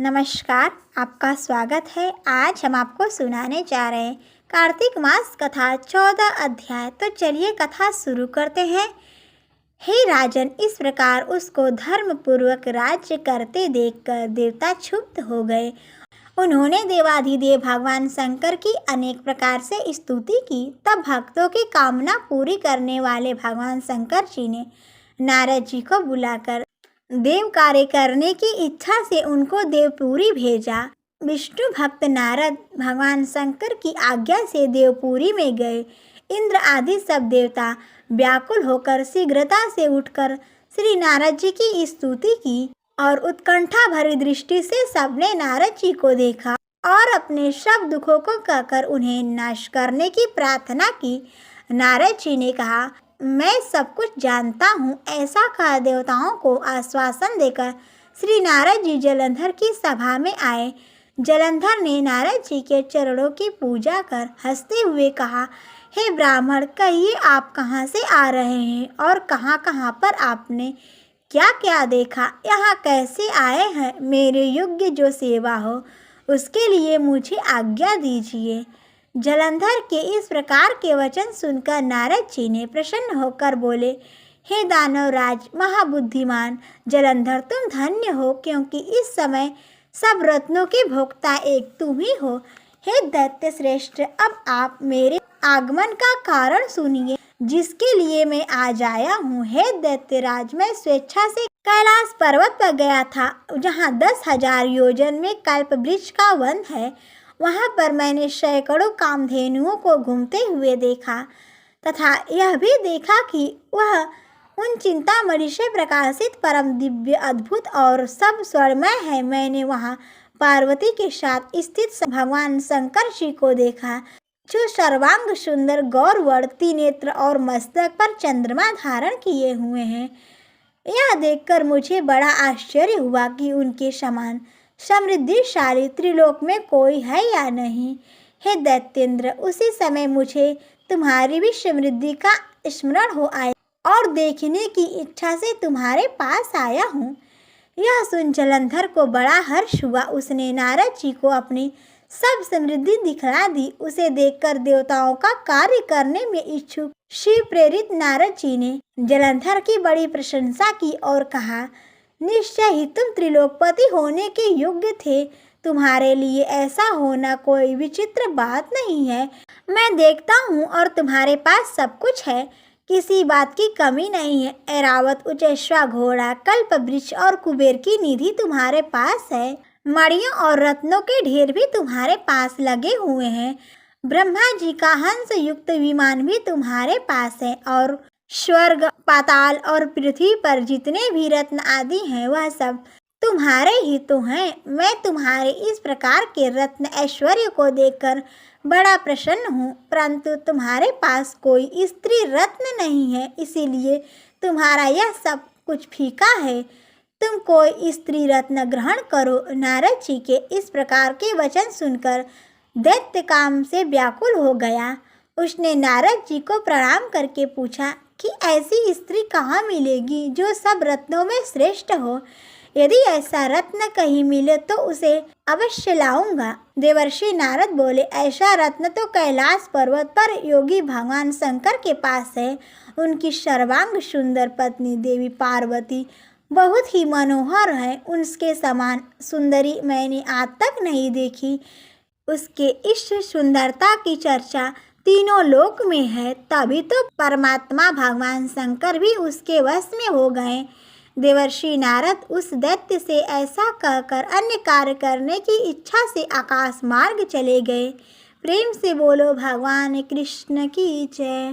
नमस्कार, आपका स्वागत है। आज हम आपको सुनाने जा रहे हैं कार्तिक मास कथा 14 अध्याय। तो चलिए कथा शुरू करते हैं। हे राजन, इस प्रकार उसको धर्मपूर्वक राज्य करते देखकर देवता क्षुब्ध हो गए। उन्होंने देवाधिदेव भगवान शंकर की अनेक प्रकार से स्तुति की। तब भक्तों की कामना पूरी करने वाले भगवान शंकर जी ने नारद जी को बुलाकर देव कार्य करने की इच्छा से उनको देवपुरी भेजा। विष्णु भक्त नारद भगवान शंकर की आज्ञा से देवपुरी में गए। इंद्र आदि सब देवता व्याकुल होकर शीघ्रता से उठकर श्री नारद जी की स्तुति की और उत्कंठा भरी दृष्टि से सबने नारद जी को देखा और अपने सब दुखों को कहकर उन्हें नाश करने की प्रार्थना की। नारद जी ने कहा, मैं सब कुछ जानता हूँ। ऐसा कह देवताओं को आश्वासन देकर श्री नारद जी जलंधर की सभा में आए। जलंधर ने नारद जी के चरणों की पूजा कर हंसते हुए कहा, हे ब्राह्मण, कहिए आप कहाँ से आ रहे हैं और कहाँ पर आपने क्या क्या देखा, यहाँ कैसे आए हैं? मेरे योग्य जो सेवा हो उसके लिए मुझे आज्ञा दीजिए। जलंधर के इस प्रकार के वचन सुनकर नारद जी ने प्रसन्न होकर बोले, हे दानवराज महाबुद्धिमान जलंधर, तुम धन्य हो, क्योंकि इस समय सब रत्नों के भोक्ता एक तुम ही हो। हे दैत्य श्रेष्ठ, अब आप मेरे आगमन का कारण सुनिए, जिसके लिए मैं आज आया हूँ। हे दैत्यराज, मैं स्वेच्छा से कैलाश पर्वत पर गया था, जहाँ 10,000 योजन में कल्प वृक्ष का वन है। वहाँ पर मैंने सैकड़ों कामधेनुओं को घूमते हुए देखा तथा यह भी देखा कि वह उन चिंतामणि से प्रकाशित परम दिव्य अद्भुत और सब स्वर्णमय है। मैंने वहाँ पार्वती के साथ स्थित भगवान शंकर जी को देखा, जो सर्वांग सुंदर गौरवर्ण त्रिनेत्र और मस्तक पर चंद्रमा धारण किए हुए हैं। यह देखकर मुझे बड़ा आश्चर्य हुआ कि उनके समान समृद्धिशाली त्रिलोक में कोई है या नहीं। हे दैत्येंद्र, उसी समय मुझे तुम्हारी भी समृद्धि का स्मरण हो आया और देखने की इच्छा से तुम्हारे पास आया हूँ। यह सुन जलंधर को बड़ा हर्ष हुआ। उसने नारद जी को अपनी सब समृद्धि दिखला दी। उसे देखकर देवताओं का कार्य करने में इच्छुक शिव प्रेरित नारद जी ने जलंधर की बड़ी प्रशंसा की और कहा, निश्चय ही तुम त्रिलोकपति होने के योग्य थे। तुम्हारे लिए ऐसा होना कोई विचित्र बात नहीं है। मैं देखता हूँ और तुम्हारे पास सब कुछ है, किसी बात की कमी नहीं है। ऐरावत, उचैश्वा घोड़ा, कल्प वृक्ष और कुबेर की निधि तुम्हारे पास है। मणियों और रत्नों के ढेर भी तुम्हारे पास लगे हुए हैं। ब्रह्मा जी का हंस युक्त विमान भी तुम्हारे पास है और स्वर्ग, पाताल और पृथ्वी पर जितने भी रत्न आदि हैं वह सब तुम्हारे ही तो हैं। मैं तुम्हारे इस प्रकार के रत्न ऐश्वर्य को देखकर बड़ा प्रसन्न हूँ, परंतु तुम्हारे पास कोई स्त्री रत्न नहीं है, इसीलिए तुम्हारा यह सब कुछ फीका है। तुम कोई स्त्री रत्न ग्रहण करो। नारद जी के इस प्रकार के वचन सुनकर दैत्य काम से व्याकुल हो गया। उसने नारद जी को प्रणाम करके पूछा कि ऐसी स्त्री कहाँ मिलेगी जो सब रत्नों में श्रेष्ठ हो। यदि ऐसा रत्न कहीं मिले तो उसे अवश्य लाऊंगा। देवर्षि नारद बोले, ऐसा रत्न तो कैलाश पर्वत पर योगी भगवान शंकर के पास है। उनकी सर्वांग सुंदर पत्नी देवी पार्वती बहुत ही मनोहर है। उसके समान सुंदरी मैंने आज तक नहीं देखी। उसके इस सुंदरता की चर्चा तीनों लोक में है, तभी तो परमात्मा भगवान शंकर भी उसके वश में हो गए। देवर्षि नारद उस दैत्य से ऐसा कहकर अन्य कार्य करने की इच्छा से आकाश मार्ग चले गए। प्रेम से बोलो भगवान कृष्ण की जय।